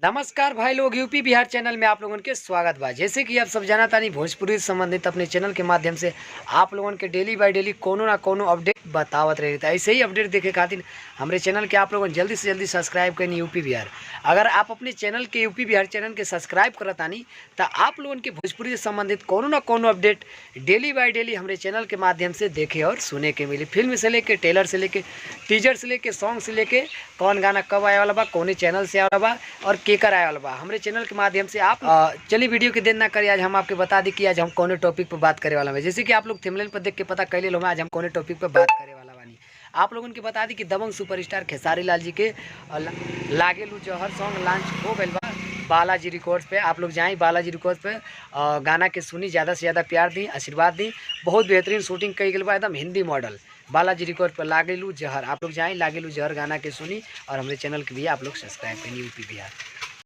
नमस्कार भाई लोग, यूपी बिहार चैनल में आप लोगों के स्वागत बा। जैसे कि आप सब जाना तानी भोजपुरी से संबंधित अपने चैनल के माध्यम से आप लोगों के डेली बाय डेली कोनो ना कोनो अपडेट बतावत रहे था। ऐसे ही अपडेट देखे खातिर हमारे चैनल के आप लोगों जल्दी से जल्दी सब्सक्राइब करें यूपी बिहार। अगर आप अपने चैनल के यूपी बिहार चैनल के सब्सक्राइब करतानी तो आप लोगों के भोजपुरी से संबंधित कोनो ना कोनो अपडेट डेली बाय डेली हमारे चैनल के माध्यम से देखे और सुने के मिली। फिल्म से लेके टेलर से लेके टीजर से लेके सॉन्ग से लेके कौन गाना कब आए वाला बा, कौन चैनल से आए वाला बा और केकर आए वाला बा, हमारे चैनल के माध्यम से आप चलिए वीडियो की देर ना करिए। आज हम आपके बता दी कि आज हम कौन टॉपिक पर बात करे वाला है। जैसे कि आप लोग थंबनेल पर देख के पता कर लो आज हम कौन टॉपिक पर बात करे वाला बानी। आप लोगों को बता दी कि दबंग सुपरस्टार खेसारी लाल जी के लागेलू जौहर सॉन्ग लॉन्च हो गई बा बालाजी रिकॉर्ड्स पे। आप लोग जाएँ बालाजी रिकॉर्ड्स पे, गाना के सुनी, ज़्यादा से ज़्यादा प्यार दी, आशीर्वाद दी। बहुत बेहतरीन शूटिंग कई गई बा, एकदम हिंदी मॉडल बालाजी रिकॉर्ड पर लागेलू जहर। आप लोग जाएँ लागेलू जहर गाना के सुनी और हमारे चैनल के भी आप लोग सब्सक्राइब करें यूपी बिहार।